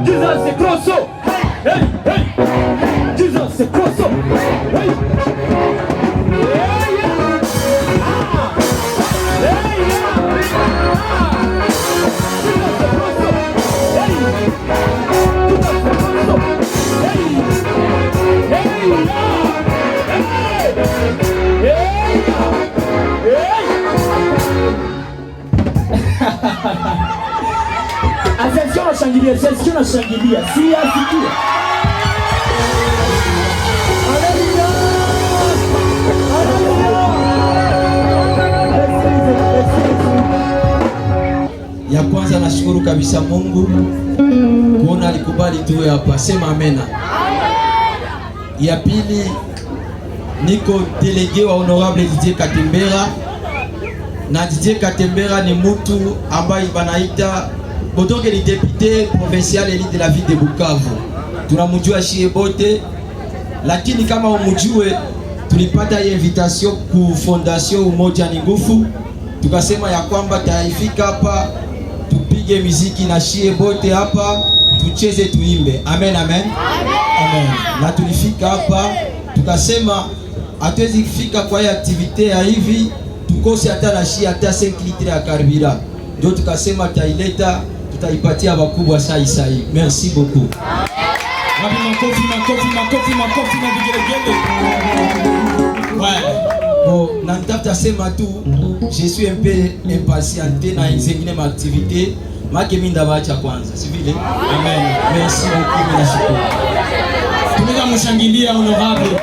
Jesus est grosso. Hey, hey. Jesus est grosso. Hey. Yeah, yeah. Ah. Hey, yeah. Ah. Jesus est grosso. Hey. Jesus est grosso. Hey. Hey, yeah. Hey. Hey, yeah. Hey. Attention à shangilia, attention à shangilia. Si asikia. Haleluya. Haleluya. Ya kwanza nashukuru kabisa Mungu kuona alikubali tuwe hapa. Sema amena. Ya pili niko delege wa honorable Didier Katembera. Na Didier Katembera ni mtu ambaye banaita Botoke ni député provincial élu de la ville de Bukavu. Tunamjua shie bote, lakini kama umujue tulipata hii invitation ku fondation Umoja ni Nguvu. Tukasema ya kwamba taifika hapa tupige muziki na shie bote hapa, tucheze tuimbe. Amen, amen. Amen. Na tulifika hapa tukasema hatuwezi kufika kwa hii activite ya hivi tukose hata na shie hata 5 litre ya karibira. Ndio tukasema taileta tutaipatia wakubwa sai. Merci beaucoup. Wapi makofi na vigelegele. Ouais. Bon, na nitafuta sema tu je suis un peu impatienté na zingine ma activité. Make mimi ndabacha kwanza, si vile? Amen. Merci beaucoup, nashukuru. Tunaweza mshangilia honorable.